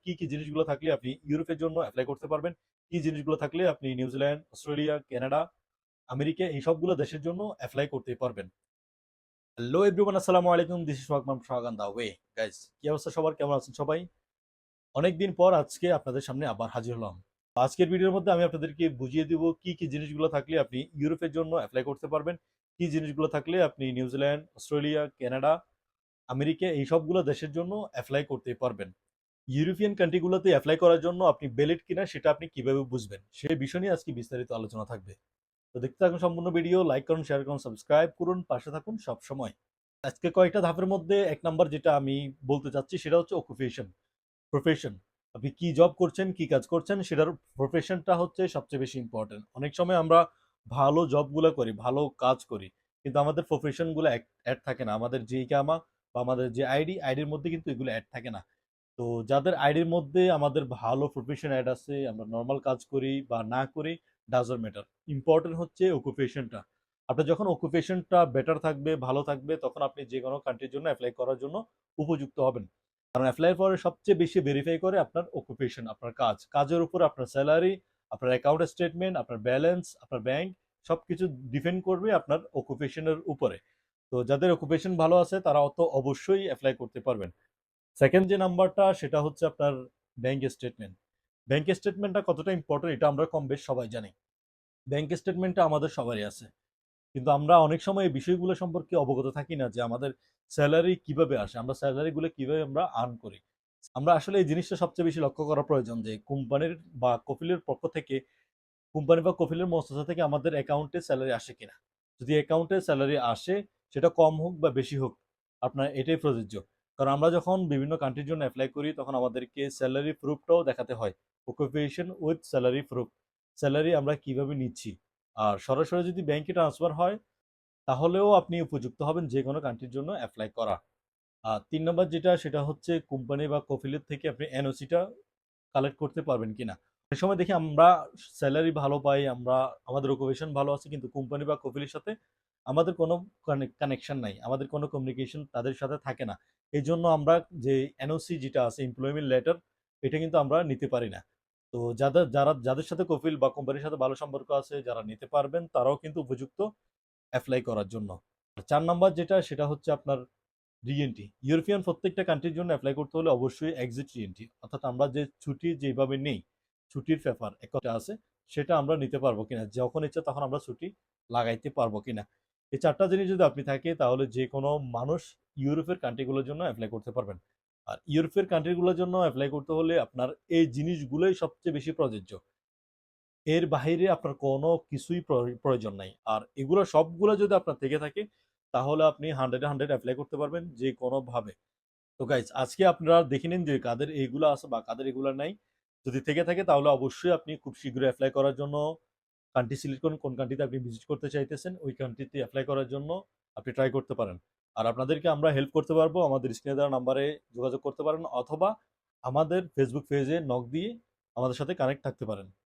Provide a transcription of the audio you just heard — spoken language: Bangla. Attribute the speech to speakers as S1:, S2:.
S1: কি কি জিনিসগুলো থাকলে আপনি ইউরোপের জন্য অ্যাপ্লাই করতে পারবেন, কি জিনিসগুলো থাকলে আপনি নিউজিল্যান্ড, অস্ট্রেলিয়া, কানাডা, আমেরিকা এই সবগুলো দেশের জন্য অ্যাপ্লাই করতে পারবেন। হ্যালো এভরিওয়ান, আসসালামু আলাইকুম, this is Sohag the way. Guys, কি অবস্থা সবার, কেমন আছেন সবাই? অনেকদিন পর আজকে আপনাদের সামনে আবার হাজির হলাম। আজকের ভিডিওর মধ্যে আমি আপনাদেরকে বুঝিয়ে দিব কি কি জিনিসগুলো থাকলে আপনি ইউরোপের জন্য অ্যাপ্লাই করতে পারবেন, কি জিনিসগুলো থাকলে আপনি নিউজিল্যান্ড, অস্ট্রেলিয়া, কানাডা, আমেরিকা এই সবগুলো দেশের জন্য অ্যাপ্লাই করতে পারবেন। ইউরোপিয়ান কান্ট্রিগুলোতে অ্যাপ্লাই করার জন্য আপনি ভ্যালিড কিনা সেটা আপনি কিভাবে বুঝবেন, সেই বিষয় নিয়ে আজকে বিস্তারিত আলোচনা থাকবে। তো দেখতে থাকুন সম্পূর্ণ ভিডিও, লাইক করুন, শেয়ার করুন, সাবস্ক্রাইব করুন, পাশে থাকুন সব সময়। আজকে কয়েকটা ধাপের মধ্যে এক নাম্বার যেটা আমি বলতে চাচ্ছি সেটা হচ্ছে অকুপেশন, প্রফেশন। আপনি কি জব করছেন, কি কাজ করছেন, সেটার প্রফেশনটা হচ্ছে সবচেয়ে বেশি ইম্পর্টেন্ট। অনেক সময় আমরা ভালো জবগুলো করি, ভালো কাজ করি, কিন্তু আমাদের প্রফেশনগুলো অ্যাড থাকে না। আমাদের যে ইকামা বা আমাদের যে আইডির মধ্যে কিন্তু এগুলো অ্যাড থাকে না। তো যাদের আইডির মধ্যে আমাদের ভালো প্রফেশন অ্যাড আছে, আমরা নর্মাল কাজ করি বা না করি, ডাজন্ট ম্যাটার। ইম্পর্টেন্ট হচ্ছে অকুপেশনটা। আপনার যখন অকুপেশনটা বেটার থাকবে, ভালো থাকবে, তখন আপনি যে কোনো কান্ট্রির জন্য অ্যাপ্লাই করার জন্য উপযুক্ত হবেন। কারণ অ্যাপ্লাই পরে সবচেয়ে বেশি ভেরিফাই করে আপনার অকুপেশন, আপনার কাজের উপর আপনার স্যালারি, আপনার অ্যাকাউন্ট স্টেটমেন্ট, আপনার ব্যালেন্স, আপনার ব্যাংক, সবকিছু ডিপেন্ড করবে আপনার অকুপেশনের উপরে। তো যাদের অকুপেশন ভালো আছে তারা অত অবশ্যই অ্যাপ্লাই করতে পারবেন। সেকেন্ড যে নাম্বারটা সেটা হচ্ছে আপনার ব্যাংক স্টেটমেন্ট। ব্যাংক স্টেটমেন্টটা কতটা ইম্পর্টেন্ট এটা আমরা কম বেশ সবাই জানি। ব্যাংক স্টেটমেন্টটা আমাদের সবারই আছে, কিন্তু আমরা অনেক সময় এই বিষয়গুলো সম্পর্কে অবগত থাকি না যে আমাদের স্যালারি কিভাবে আসে, আমরা স্যালারিগুলো কিভাবে আমরা আর্ন করি। আমরা আসলে এই জিনিসটা সবচেয়ে বেশি লক্ষ্য করা প্রয়োজন যে কোম্পানির বা কফিলের পক্ষ থেকে, কোম্পানি বা কফিলের মস্ততা থেকে আমাদের অ্যাকাউন্টে স্যালারি আসে কিনা। যদি অ্যাকাউন্টে স্যালারি আসে, সেটা কম হোক বা বেশি হোক, আপনার এটাই প্রযোজ্য। কারণ আমরা যখন বিভিন্ন কান্ট্রির জন্য অ্যাপ্লাই করি তখন আমাদেরকে স্যালারি প্রুফটাও দেখাতে হয়। Occupation with salary proof, salary আমরা কিভাবে নিচ্ছি। আর সরাসরি যদি ব্যাংকে ট্রান্সফার হয় তাহলেও আপনি উপযুক্ত হবেন যে কোনো কান্ট্রির জন্য অ্যাপ্লাই করা। আর ৩ নম্বর যেটা সেটা হচ্ছে কোম্পানি বা কফিলের থেকে আপনি এনওসিটা কালেক্ট করতে পারবেন কিনা। অনেক সময় দেখি আমরা স্যালারি ভালো পাই, আমরা আমাদের অকুপেশন ভালো আছে, কিন্তু কোম্পানি বা কফিলের সাথে আমাদের কোনো কানেকশন নাই, আমাদের কোনো কমিউনিকেশন তাদের সাথে থাকে না। এই জন্য আমরা যে এনওসি যেটা আছে, এমপ্লয়মেন্ট লেটার, এটা কিন্তু আমরা নিতে পারি না। তো যাদের সাথে কফিল বা কোম্পানির সাথে ভালো সম্পর্ক আছে, যারা নিতে পারবেন তারাও কিন্তু উপযুক্ত অ্যাপ্লাই করার জন্য। আর ৪ নাম্বার যেটা সেটা হচ্ছে আপনার রিএনটি। ইউরোপিয়ান প্রত্যেকটা কান্ট্রির জন্য এপ্লাই করতে হলে অবশ্যই এক্সিট রিএনটি, অর্থাৎ আমরা যে ছুটি যেভাবে নেই, ছুটির পেপার একটা আছে, সেটা আমরা নিতে পারবো কিনা, যখন ইচ্ছা তখন আমরা ছুটি লাগাইতে পারবো কিনা। এই ৪টা জিনিস যদি আপনি থাকে তাহলে যে কোনো মানুষ ইউরোপের কান্ট্রিগুলোর জন্য অ্যাপ্লাই করতে পারবেন। আর ইউরোপের কান্ট্রিগুলোর জন্য অ্যাপ্লাই করতে হলে আপনার এই জিনিসগুলোই সবচেয়ে বেশি প্রযোজ্য। এর বাহিরে আপনার কোনো কিছুই প্রয়োজন নাই। আর এগুলো সবগুলো যদি আপনার থেকে থাকে তাহলে আপনি 100 এ 100 এপ্লাই করতে পারবেন যে কোনোভাবে। তো গাইস, আজকে আপনারা দেখে নিন যে কাদের এইগুলো আছে বা কাদের এগুলো নাই। যদি থেকে থাকে তাহলে অবশ্যই আপনি খুব শীঘ্রই এপ্লাই করার জন্য কান্ট্রি সিলেক্ট করুন, কোন কান্ট্রিতে আপনি ভিজিট করতে চাইতেছেন, ওই কান্ট্রিতে এপ্লাই করার জন্য আপনি ট্রাই করতে পারেন। আর আপনাদেরকে আমরা হেল্প করতে পারবো, আমাদের স্ক্রিনে দেওয়া নাম্বারে যোগাযোগ করতে পারেন, অথবা আমাদের ফেসবুক পেজে নক দিয়ে আমাদের সাথে কানেক্ট থাকতে পারেন।